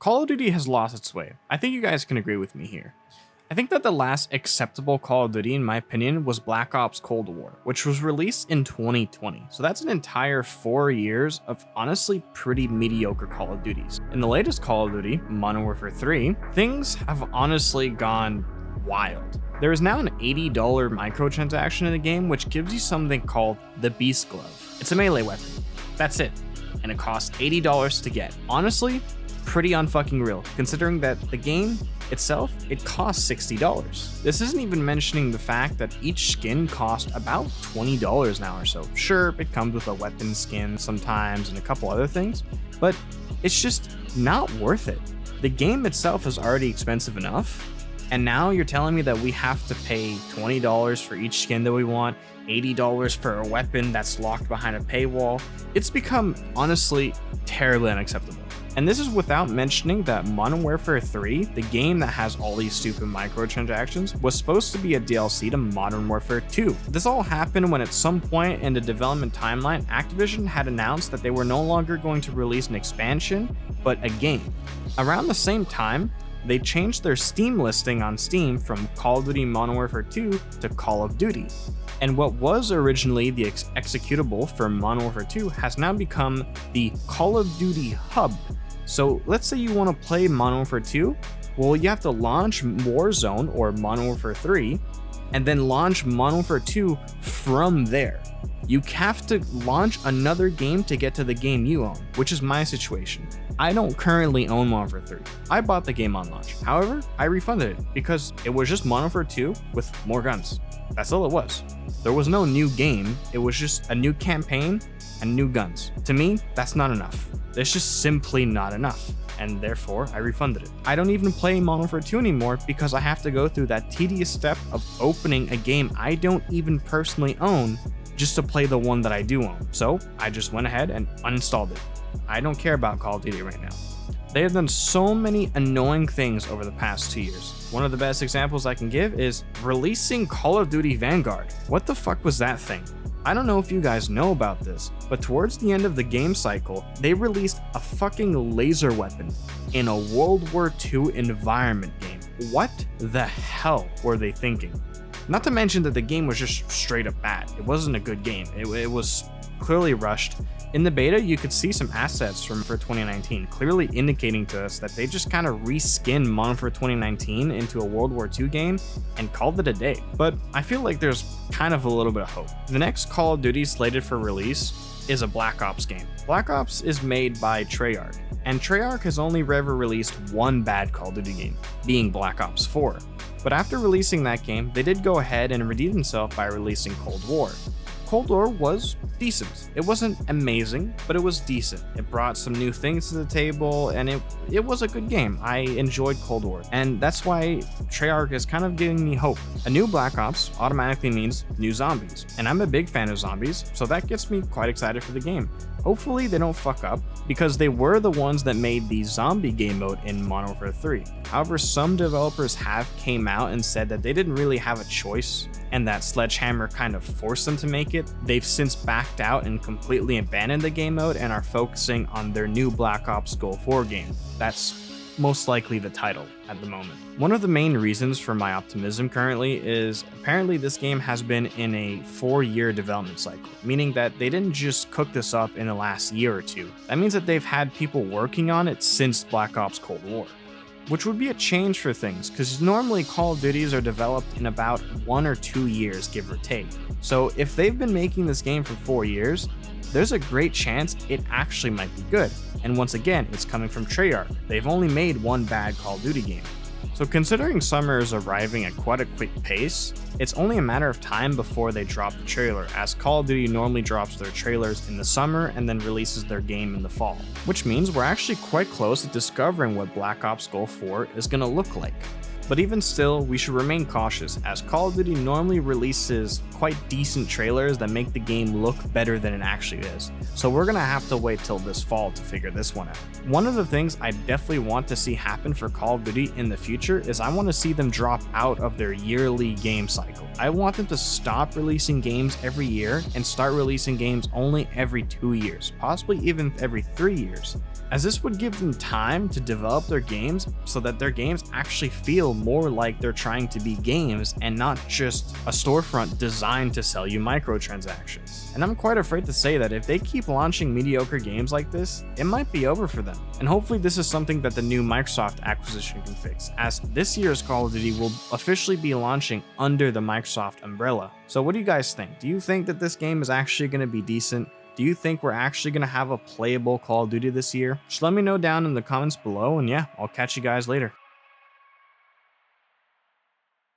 Call of Duty has lost its way. I think you guys can agree with me here. I think that the last acceptable Call of Duty, in my opinion, was Black Ops Cold War, which was released in 2020. So that's an entire 4 years of honestly pretty mediocre Call of Duties. In the latest Call of Duty, Modern Warfare 3, things have honestly gone wild. There is now an $80 microtransaction in the game, which gives you something called the Beast Glove. It's a melee weapon. That's it. And it costs $80 to get. Honestly, pretty unfucking real, considering that the game itself, it costs $60. This isn't even mentioning the fact that each skin costs about $20 now or so. Sure, it comes with a weapon skin sometimes and a couple other things, but it's just not worth it. The game itself is already expensive enough, and now you're telling me that we have to pay $20 for each skin that we want, $80 for a weapon that's locked behind a paywall. It's become, honestly, terribly unacceptable. And this is without mentioning that Modern Warfare 3, the game that has all these stupid microtransactions, was supposed to be a DLC to Modern Warfare 2. This all happened when at some point in the development timeline, Activision had announced that they were no longer going to release an expansion, but a game. Around the same time, they changed their Steam listing on Steam from Call of Duty Modern Warfare 2 to Call of Duty. And what was originally the executable for Modern Warfare 2 has now become the Call of Duty Hub. So let's say you want to play Modern Warfare 2, well, you have to launch Warzone or Modern Warfare 3, and then launch Modern Warfare 2 from there. You have to launch another game to get to the game you own, which is my situation. I don't currently own Modern Warfare 3. I bought the game on launch. However, I refunded it because it was just Modern Warfare 2 with more guns. That's all it was. There was no new game. It was just a new campaign and new guns. To me, that's not enough. It's just simply not enough, and therefore I refunded it. I don't even play Modern Warfare 2 anymore because I have to go through that tedious step of opening a game I don't even personally own just to play the one that I do own. So I just went ahead and uninstalled it. I don't care about Call of Duty right now. They have done so many annoying things over the past 2 years. One of the best examples I can give is releasing Call of Duty Vanguard. What the fuck was that thing? I don't know if you guys know about this, but towards the end of the game cycle, they released a fucking laser weapon in a World War II environment game. What the hell were they thinking? Not to mention that the game was just straight up bad. It wasn't a good game. It was clearly rushed. In the beta, you could see some assets for 2019, clearly indicating to us that they just kind of reskinned Modern Warfare 2019 into a World War II game and called it a day. But I feel like there's kind of a little bit of hope. The next Call of Duty slated for release is a Black Ops game. Black Ops is made by Treyarch, and Treyarch has only ever released one bad Call of Duty game, being Black Ops 4. But after releasing that game, they did go ahead and redeem themselves by releasing Cold War. Cold War was decent. It wasn't amazing, but it was decent. It brought some new things to the table, and it was a good game. I enjoyed Cold War, and that's why Treyarch is kind of giving me hope. A new Black Ops automatically means new zombies, and I'm a big fan of zombies, so that gets me quite excited for the game. Hopefully they don't fuck up, because they were the ones that made the zombie game mode in Modern Warfare 3. However, some developers have came out and said that they didn't really have a choice, and that Sledgehammer kind of forced them to make it. They've since backed out and completely abandoned the game mode and are focusing on their new Black Ops Gold 4 game. That's most likely the title at the moment. One of the main reasons for my optimism currently is apparently this game has been in a 4-year development cycle, meaning that they didn't just cook this up in the last year or two. That means that they've had people working on it since Black Ops Cold War, which would be a change for things, because normally Call of Duties are developed in about 1 or 2 years, give or take. So if they've been making this game for 4 years, there's a great chance it actually might be good. And once again, it's coming from Treyarch. They've only made one bad Call of Duty game. So considering summer is arriving at quite a quick pace, it's only a matter of time before they drop the trailer, as Call of Duty normally drops their trailers in the summer and then releases their game in the fall. Which means we're actually quite close to discovering what Black Ops Gold 4 is going to look like. But even still, we should remain cautious, as Call of Duty normally releases quite decent trailers that make the game look better than it actually is. So we're gonna have to wait till this fall to figure this one out. One of the things I definitely want to see happen for Call of Duty in the future is I want to see them drop out of their yearly game cycle. I want them to stop releasing games every year and start releasing games only every 2 years, possibly even every 3 years. as this would give them time to develop their games so that their games actually feel more like they're trying to be games and not just a storefront designed to sell you microtransactions. And I'm quite afraid to say that if they keep launching mediocre games like this, it might be over for them. And hopefully this is something that the new Microsoft acquisition can fix, as this year's Call of Duty will officially be launching under the Microsoft umbrella. So what do you guys think? Do you think that this game is actually going to be decent? Do you think we're actually going to have a playable Call of Duty this year? Just let me know down in the comments below, and yeah, I'll catch you guys later.